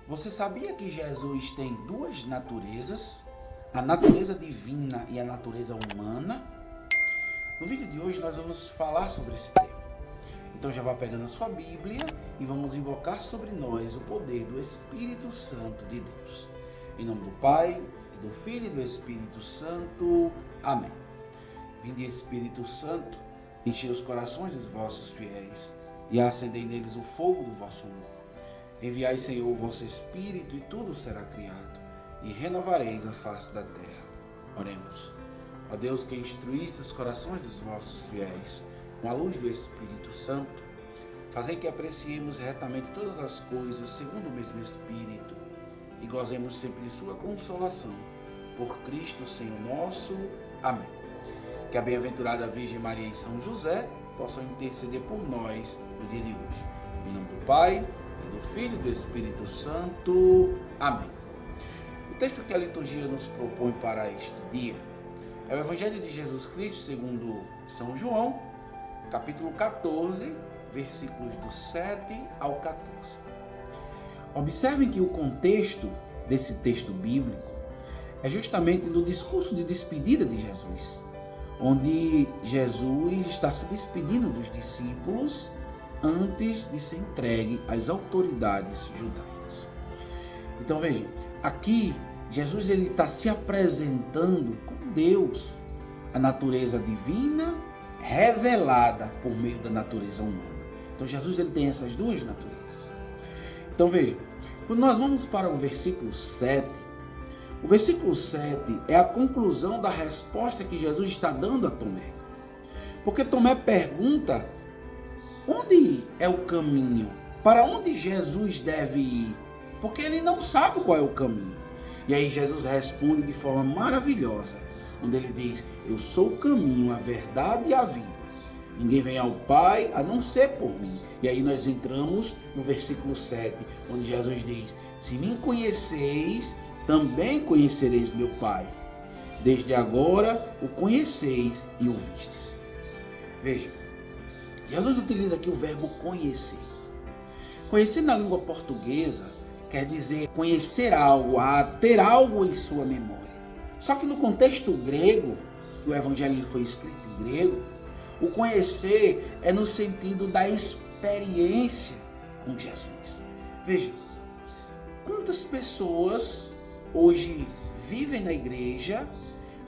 Você sabia que Jesus tem duas naturezas? A natureza divina e a natureza humana? No vídeo de hoje nós vamos falar sobre esse tema. Então já vá pegando a sua Bíblia e vamos invocar sobre nós o poder do Espírito Santo de Deus. Em nome do Pai, e do Filho e do Espírito Santo. Amém. Vinde, Espírito Santo, enchei os corações dos vossos fiéis e acendei neles o fogo do vosso amor. Enviai, Senhor, o vosso Espírito e tudo será criado e renovareis a face da terra. Oremos. Ó Deus, que instruísse os corações dos vossos fiéis com a luz do Espírito Santo, fazei que apreciemos retamente todas as coisas segundo o mesmo Espírito e gozemos sempre de sua consolação. Por Cristo, Senhor nosso. Amém. Que a bem-aventurada Virgem Maria e São José possam interceder por nós no dia de hoje. Em nome do Pai, e do Filho e do Espírito Santo. Amém. O texto que a liturgia nos propõe para este dia é o Evangelho de Jesus Cristo segundo São João, capítulo 14, versículos do 7 ao 14. Observem que o contexto desse texto bíblico é justamente no discurso de despedida de Jesus, onde Jesus está se despedindo dos discípulos antes de ser entregue às autoridades judaicas. Então vejam, aqui Jesus está se apresentando como Deus, a natureza divina revelada por meio da natureza humana. Então Jesus ele tem essas duas naturezas. Então vejam, quando nós vamos para o versículo 7, o versículo 7 é a conclusão da resposta que Jesus está dando a Tomé. Porque Tomé pergunta: onde é o caminho? Para onde Jesus deve ir? Porque ele não sabe qual é o caminho. E aí Jesus responde de forma maravilhosa, onde ele diz: eu sou o caminho, a verdade e a vida. Ninguém vem ao Pai a não ser por mim. E aí nós entramos no versículo 7, onde Jesus diz: se me conheceis, também conhecereis meu Pai. Desde agora o conheceis e o vistes. Veja, Jesus utiliza aqui o verbo conhecer. Conhecer na língua portuguesa quer dizer conhecer algo, ter algo em sua memória. Só que no contexto grego, que o Evangelho foi escrito em grego, o conhecer é no sentido da experiência com Jesus. Veja, quantas pessoas hoje vivem na igreja,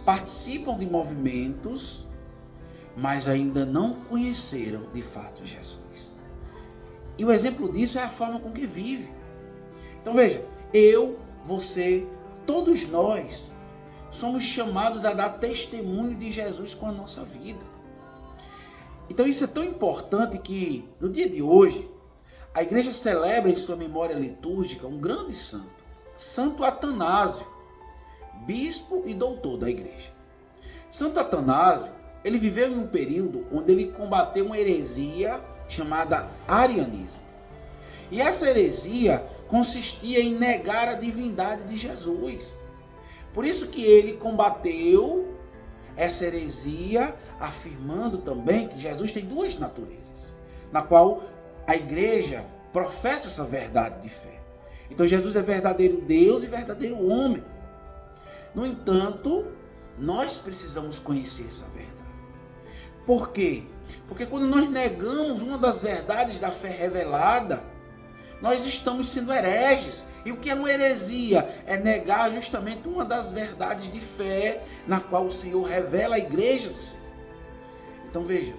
participam de movimentos, mas ainda não conheceram de fato Jesus. E o exemplo disso é a forma com que vive. Então veja, eu, você, todos nós somos chamados a dar testemunho de Jesus com a nossa vida. Então isso é tão importante que no dia de hoje a igreja celebra em sua memória litúrgica um grande santo, Santo Atanásio, bispo e doutor da igreja. Santo Atanásio, ele viveu em um período onde ele combateu uma heresia chamada arianismo. E essa heresia consistia em negar a divindade de Jesus. Por isso que ele combateu essa heresia, afirmando também que Jesus tem duas naturezas, na qual a igreja professa essa verdade de fé. Então Jesus é verdadeiro Deus e verdadeiro homem. No entanto, nós precisamos conhecer essa verdade. Por quê? Porque quando nós negamos uma das verdades da fé revelada, nós estamos sendo hereges. E o que é uma heresia? É negar justamente uma das verdades de fé na qual o Senhor revela a igreja do Senhor. Então veja,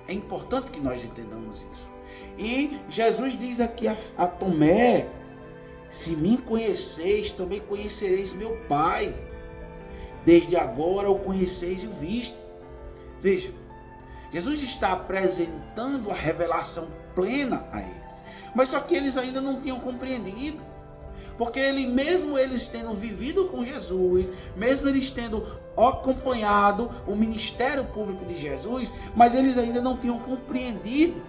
é importante que nós entendamos isso. E Jesus diz aqui a Tomé: se me conheceis, também conhecereis meu Pai. Desde agora o conheceis e o viste. Veja, Jesus está apresentando a revelação plena a eles. Mas só que eles ainda não tinham compreendido. Porque mesmo eles tendo vivido com Jesus, mesmo eles tendo acompanhado o ministério público de Jesus, mas eles ainda não tinham compreendido.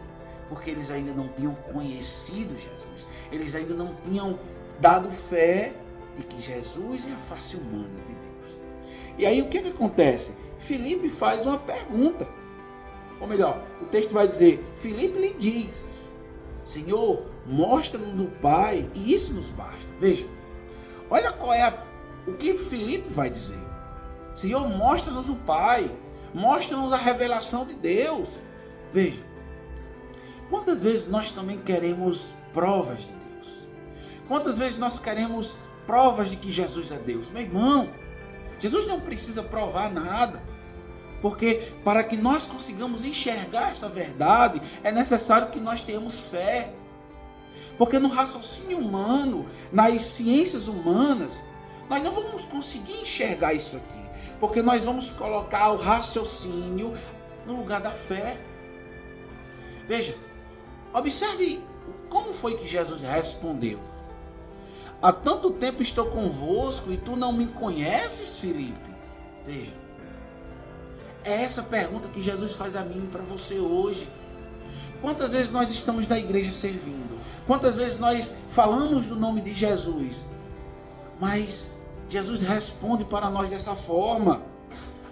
Porque eles ainda não tinham conhecido Jesus. Eles ainda não tinham dado fé de que Jesus é a face humana de Deus. E aí o que acontece? Filipe faz uma pergunta. Ou melhor, o texto vai dizer: Filipe lhe diz. Senhor, mostra-nos o Pai, e isso nos basta. Veja, olha o que Filipe vai dizer. Senhor, mostra-nos o Pai, mostra-nos a revelação de Deus. Veja, quantas vezes nós também queremos provas de Deus? Quantas vezes nós queremos provas de que Jesus é Deus? Meu irmão, Jesus não precisa provar nada, porque para que nós consigamos enxergar essa verdade, é necessário que nós tenhamos fé. Porque no raciocínio humano, nas ciências humanas, nós não vamos conseguir enxergar isso aqui, porque nós vamos colocar o raciocínio no lugar da fé. Veja, observe como foi que Jesus respondeu. Há tanto tempo estou convosco e tu não me conheces, Filipe? Veja, é essa pergunta que Jesus faz a mim e para você hoje. Quantas vezes nós estamos na igreja servindo? Quantas vezes nós falamos do nome de Jesus? Mas Jesus responde para nós dessa forma.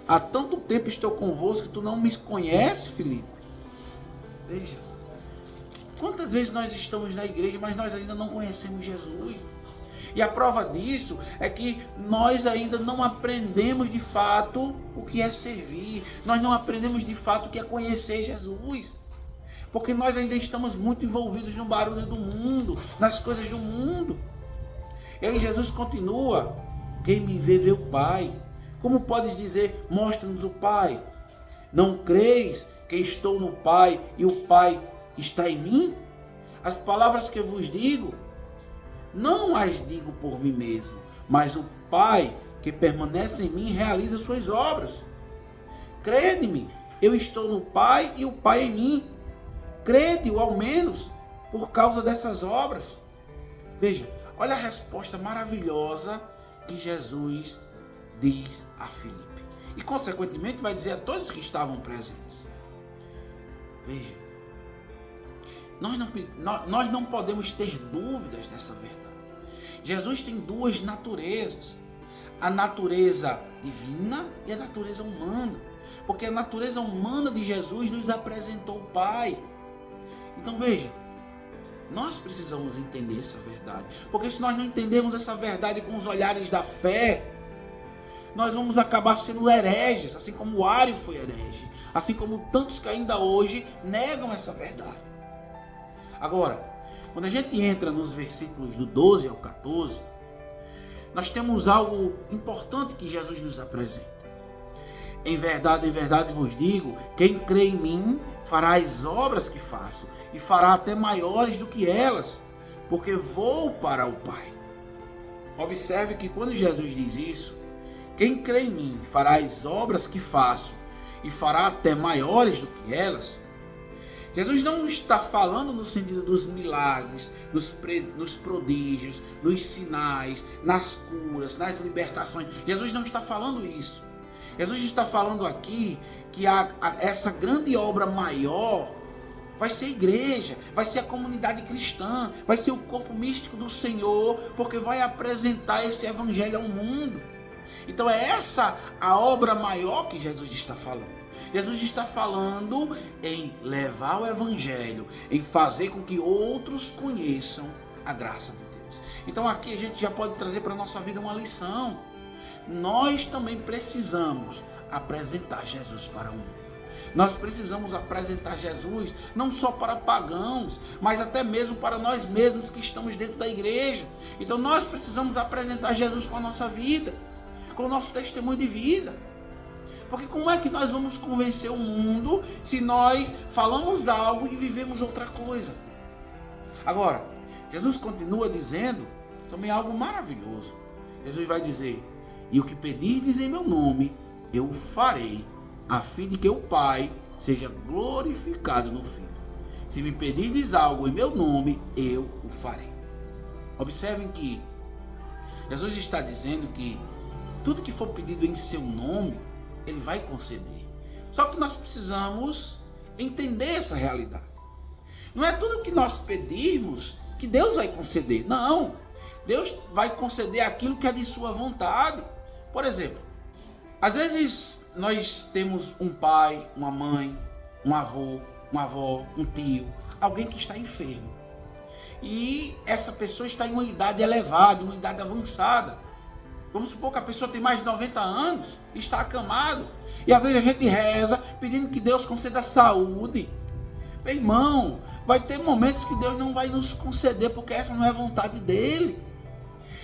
Há tanto tempo estou convosco que tu não me conheces, Filipe? Veja, quantas vezes nós estamos na igreja, mas nós ainda não conhecemos Jesus? E a prova disso é que nós ainda não aprendemos de fato o que é servir. Nós não aprendemos de fato o que é conhecer Jesus. Porque nós ainda estamos muito envolvidos no barulho do mundo, nas coisas do mundo. E aí Jesus continua: quem me vê o Pai. Como podes dizer, mostra-nos o Pai? Não creis que estou no Pai e o Pai está em mim? As palavras que eu vos digo, não as digo por mim mesmo, mas o Pai que permanece em mim realiza suas obras. Crede-me, eu estou no Pai e o Pai em mim. Crede-o ao menos por causa dessas obras. Veja, olha a resposta maravilhosa que Jesus diz a Filipe. E consequentemente vai dizer a todos que estavam presentes. Veja, nós não podemos ter dúvidas dessa verdade. Jesus tem duas naturezas. A natureza divina e a natureza humana. Porque a natureza humana de Jesus nos apresentou o Pai. Então veja, nós precisamos entender essa verdade. Porque se nós não entendermos essa verdade com os olhares da fé, nós vamos acabar sendo hereges, assim como o Ário foi herege. Assim como tantos que ainda hoje negam essa verdade. Agora, quando a gente entra nos versículos do 12 ao 14, nós temos algo importante que Jesus nos apresenta. Em verdade vos digo, quem crê em mim fará as obras que faço, e fará até maiores do que elas, porque vou para o Pai. Observe que quando Jesus diz isso, quem crê em mim fará as obras que faço, e fará até maiores do que elas. Jesus não está falando no sentido dos milagres, nos prodígios, nos sinais, nas curas, nas libertações. Jesus não está falando isso. Jesus está falando aqui que essa grande obra maior vai ser a igreja, vai ser a comunidade cristã, vai ser o corpo místico do Senhor, porque vai apresentar esse evangelho ao mundo. Então é essa a obra maior que Jesus está falando. Jesus está falando em levar o evangelho, em fazer com que outros conheçam a graça de Deus. Então aqui a gente já pode trazer para a nossa vida uma lição. Nós também precisamos apresentar Jesus para o mundo. Nós precisamos apresentar Jesus não só para pagãos, mas até mesmo para nós mesmos que estamos dentro da igreja. Então nós precisamos apresentar Jesus com a nossa vida, com o nosso testemunho de vida. Porque como é que nós vamos convencer o mundo se nós falamos algo e vivemos outra coisa? Agora, Jesus continua dizendo também algo maravilhoso. Jesus vai dizer: e o que pedirdes em meu nome, eu o farei, a fim de que o Pai seja glorificado no Filho. Se me pedirdes algo em meu nome, eu o farei. Observem que Jesus está dizendo que tudo que for pedido em seu nome, Ele vai conceder. Só que nós precisamos entender essa realidade. Não é tudo que nós pedirmos que Deus vai conceder. Não. Deus vai conceder aquilo que é de sua vontade. Por exemplo, às vezes nós temos um pai, uma mãe, um avô, uma avó, um tio, alguém que está enfermo. e essa pessoa está em uma idade elevada, uma idade avançada. Vamos supor que a pessoa tem mais de 90 anos, está acamado, e às vezes a gente reza pedindo que Deus conceda saúde. Meu irmão, vai ter momentos que Deus não vai nos conceder, porque essa não é a vontade dele.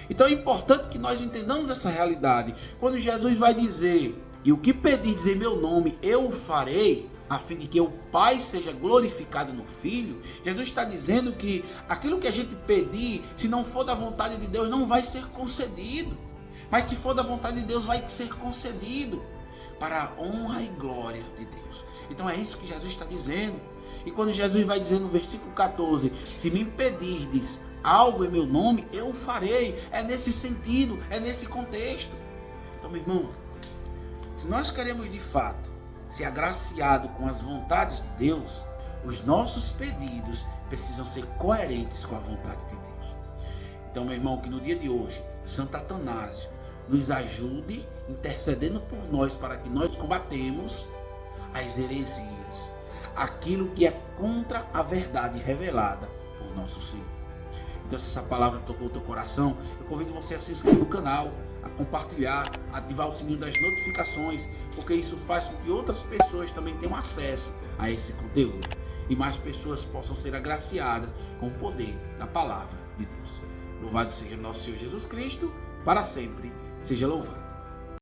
Então é importante que nós entendamos essa realidade. Quando Jesus vai dizer, e o que pedirdes em meu nome, eu o farei, a fim de que o Pai seja glorificado no Filho, Jesus está dizendo que aquilo que a gente pedir, se não for da vontade de Deus, não vai ser concedido. Mas se for da vontade de Deus, vai ser concedido para a honra e glória de Deus. Então é isso que Jesus está dizendo. E quando Jesus vai dizer no versículo 14, se me pedirdes algo em meu nome, eu o farei. É nesse sentido, é nesse contexto. Então, meu irmão, se nós queremos de fato ser agraciado com as vontades de Deus, os nossos pedidos precisam ser coerentes com a vontade de Deus. Então, meu irmão, que no dia de hoje, Santo Atanásio nos ajude intercedendo por nós para que nós combatemos as heresias, aquilo que é contra a verdade revelada por nosso Senhor. Então, se essa palavra tocou o teu coração, eu convido você a se inscrever no canal, a compartilhar, a ativar o sininho das notificações, porque isso faz com que outras pessoas também tenham acesso a esse conteúdo e mais pessoas possam ser agraciadas com o poder da palavra de Deus. Louvado seja nosso Senhor Jesus Cristo, para sempre seja louvado.